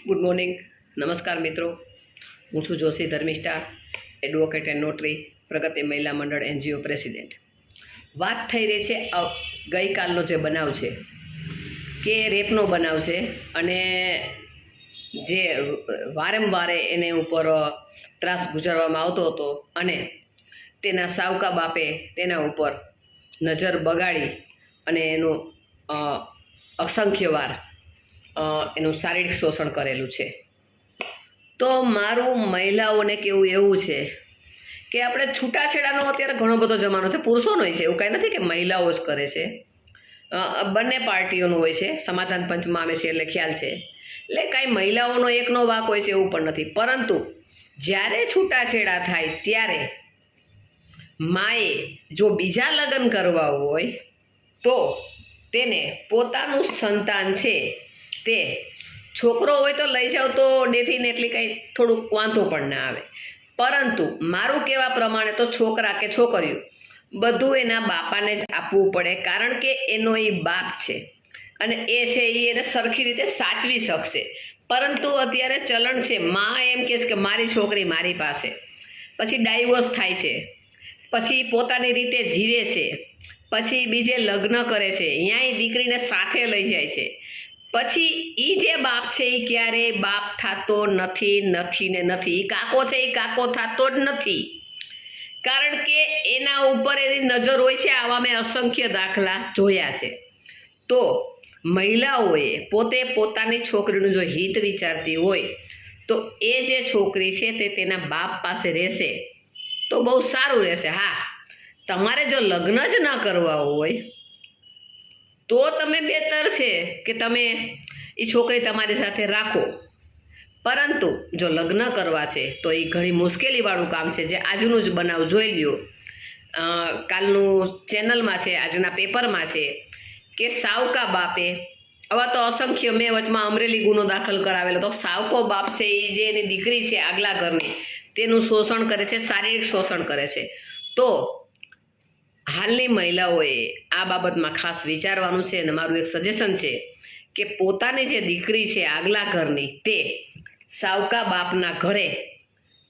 Good morning, નમસ્કાર મિત્રો. હું છું Joshi Dharmishtha, advocate and notary, Pragati Mahila Mandal NGO president. વાત થઈ રહી છે ગઈકાલનો જે બનાવ છે કે રેપનો બનાવ છે, અને જે વારંવાર એને ઉપર ત્રાસ ગુજારવામાં આવતો હતો અને તેના સાવકા બાપે તેના ઉપર નજર બગાડી અને એનું અસંખ્ય વાર એનું શારીરિક શોષણ કરેલું છે. તો મારું મહિલાઓને કહેવું એવું છે કે આપણે છૂટાછેડાનો અત્યારે ઘણો બધો જમાનો છે, પુરુષોનો છે, એવું કાંઈ નથી કે મહિલાઓ જ કરે છે, બંને પાર્ટીઓનું હોય છે. સમાધાન પંચમાં આવે છે એટલે ખ્યાલ છે, એટલે કાંઈ મહિલાઓનો એકનો વાક હોય છે એવું પણ નથી. પરંતુ જ્યારે છૂટાછેડા થાય ત્યારે માએ જો બીજા લગ્ન કરવા હોય તો તેને પોતાનું સંતાન છે તે છોકરો હોય તો લઈ જાવ તો ડેફિનેટલી કંઈ થોડુંક વાંધો પણ ના આવે. પરંતુ મારું કહેવા પ્રમાણે તો છોકરા કે છોકરીઓ બધું એના બાપાને જ આપવું પડે, કારણ કે એનો એ બાપ છે અને એ છે એ એને સરખી રીતે સાચવી શકશે. પરંતુ અત્યારે ચલણ છે, મા એમ કહે છે કે મારી છોકરી મારી પાસે, પછી ડાયવોર્સ થાય છે, પછી પોતાની રીતે જીવે છે, પછી બીજે લગ્ન કરે છે, અહીંયા દીકરીને સાથે લઈ જાય છે. પછી એ જે બાપ છે એ ક્યારેય બાપ થતો નથી ને નથી. એ કાકો છે એ કાકો થતો જ નથી, કારણ કે એના ઉપર એની નજર હોય છે. આવા મેં અસંખ્ય દાખલા જોયા છે. તો મહિલાઓએ પોતે પોતાની છોકરીનું જો હિત વિચારતી હોય તો એ જે છોકરી છે તે તેના બાપ પાસે રહેશે તો બહુ સારું રહેશે. હા, તમારે જો લગ્ન જ ન કરવા હોય તો તમે બેતર છે કે તમે એ છોકરી તમારી સાથે રાખો. પરંતુ જો લગ્ન કરવા છે તો એ ઘણી મુશ્કેલીવાળું કામ છે. જે આજનું જ બનાવ જોઈ લ્યો, કાલનું ચેનલમાં છે, આજના પેપરમાં છે કે સાવકા બાપે, આવા તો અસંખ્ય, મેં વચમાં અમરેલી ગુનો દાખલ કરાવેલો તો સાવકો બાપ છે એ જે એની દીકરી છે આગલા ઘરની તેનું શોષણ કરે છે, શારીરિક શોષણ કરે છે. તો હાલની મહિલાઓએ આ બાબતમાં ખાસ વિચારવાનું છે. અને મારું એક સજેશન છે કે પોતાની જે દીકરી છે આગલા ઘરની તે સાવકા બાપના ઘરે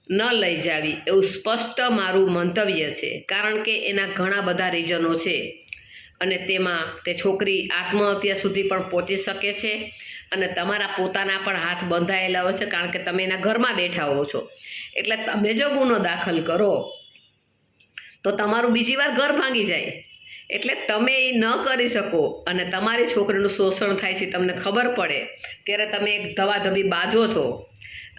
ન લઈ જાવી, એવું સ્પષ્ટ મારું મંતવ્ય છે. કારણ કે એના ઘણા બધા રીઝનો છે અને તેમાં તે છોકરી આત્મહત્યા સુધી પણ પહોંચી શકે છે અને તમારા પોતાના પણ હાથ બંધાયેલા હોય છે, કારણ કે તમે એના ઘરમાં બેઠા હો છો. એટલે તમે જો ગુનો દાખલ કરો તો તમારું બીજી વાર ઘર ભાંગી જાય. એટલે તમે એ ન કરી શકો અને તમારી છોકરીનું શોષણ થાય છે તમને ખબર પડે ત્યારે તમે એક ધવાધવી બાજો છો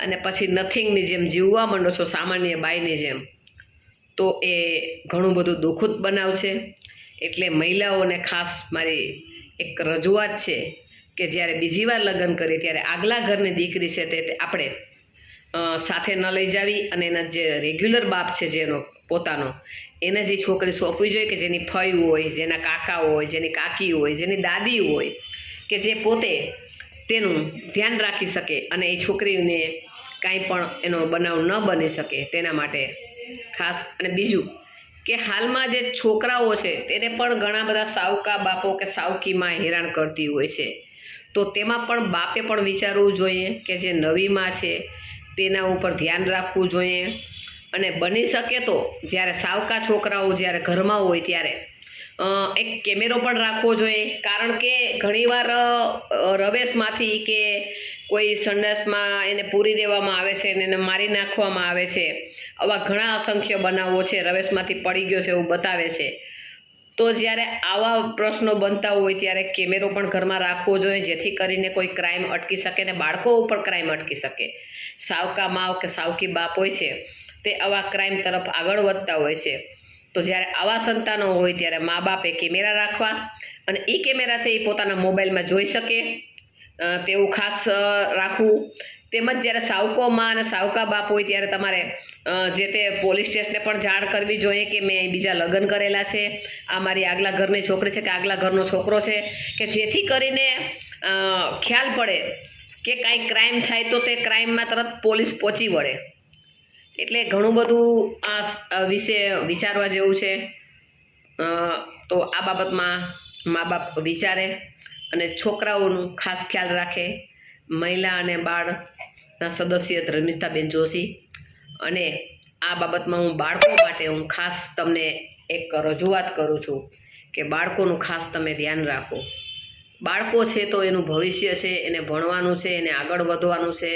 અને પછી નથિંગની જેમ જીવવા માંડો છો, સામાન્ય બાઈની જેમ. તો એ ઘણું બધું દુઃખદ બનાવ છે. એટલે મહિલાઓને ખાસ મારી એક રજૂઆત છે કે જ્યારે બીજી વાર લગ્ન કરીએ ત્યારે આગલા ઘરની દીકરી છે તે આપણે સાથે ન લઈ જાવી અને એના જે રેગ્યુલર બાપ છે જેનો પોતાનો, એને જે છોકરી સોંપવી જોઈએ કે જેની ફઈ હોય, જેના કાકા હોય, જેની કાકી હોય, જેની દાદી હોય, કે જે પોતે તેનું ધ્યાન રાખી શકે અને એ છોકરીને કાંઈ પણ એનો બનાવ ન બની શકે તેના માટે ખાસ. અને બીજું કે હાલમાં જે છોકરાઓ છે તેને પણ ઘણા બધા સાવકા બાપો કે સાવકીમાં હેરાન કરતી હોય છે. તો તેમાં પણ બાપે પણ વિચારવું જોઈએ કે જે નવી માં છે તેના ઉપર ધ્યાન રાખવું જોઈએ. અને બની શકે તો જ્યારે સાવકા છોકરાઓ જ્યારે ઘરમાં હોય ત્યારે એક કેમેરો પણ રાખવો જોઈએ, કારણ કે ઘણીવાર રવેશમાંથી કે કોઈ સંડાસમાં એને પૂરી દેવામાં આવે છે અને એને મારી નાખવામાં આવે છે. આવા ઘણા અસંખ્ય બનાવો છે, રવેશમાંથી પડી ગયો છે એવું બતાવે છે. તો જ્યારે આવા પ્રશ્નો બનતા હોય ત્યારે કેમેરો પણ ઘરમાં રાખવો જોઈએ, જેથી કરીને કોઈ ક્રાઇમ અટકી શકે ને બાળકો ઉપર ક્રાઇમ અટકી શકે. સાવકા માવ કે સાવકી બાપ હોય છે તે આવા ક્રાઇમ તરફ આગળ વધતા હોય છે. તો જ્યારે આવા સંતાનો હોય ત્યારે મા બાપે કેમેરા રાખવા અને એ કેમેરા છે એ પોતાના મોબાઈલમાં જોઈ શકે તેવું ખાસ રાખવું. તેમજ જ્યારે સાવકો મા અને સાવકા બાપ હોય ત્યારે તમારે જે તે પોલીસ સ્ટેશને પણ જાણ કરવી જોઈએ કે મેં બીજા લગ્ન કરેલા છે, આ મારી આગલા ઘરની છોકરી છે કે આગલા ઘરનો છોકરો છે, કે જેથી કરીને ખ્યાલ પડે કે કાંઈ ક્રાઇમ થાય તો તે ક્રાઇમમાં તરત પોલીસ પહોંચી વળે. એટલે ઘણું બધું આ વિશે વિચારવા જેવું છે. તો આ બાબતમાં મા બાપ વિચારે અને છોકરાઓનું ખાસ ખ્યાલ રાખે. મહિલા અને બાળના સદસ્ય ધર્મિષ્ઠાબેન જોશી, અને આ બાબતમાં હું બાળકો માટે હું ખાસ તમને એક રજૂઆત કરું છું કે બાળકોનું ખાસ તમે ધ્યાન રાખો. બાળકો છે તો એનું ભવિષ્ય છે, એને ભણવાનું છે, એને આગળ વધવાનું છે.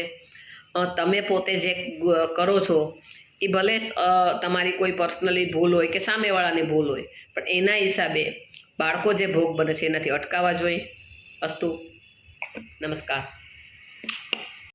તમે પોતે જે કરો છો એ ભલે તમારી કોઈ પર્સનલી ભૂલ હોય કે સામેવાળાની ભૂલ હોય, પણ એના હિસાબે બાળકો જે ભોગ બને છે એનાથી અટકાવવા જોઈએ. અસ્તુ. નમસ્કાર.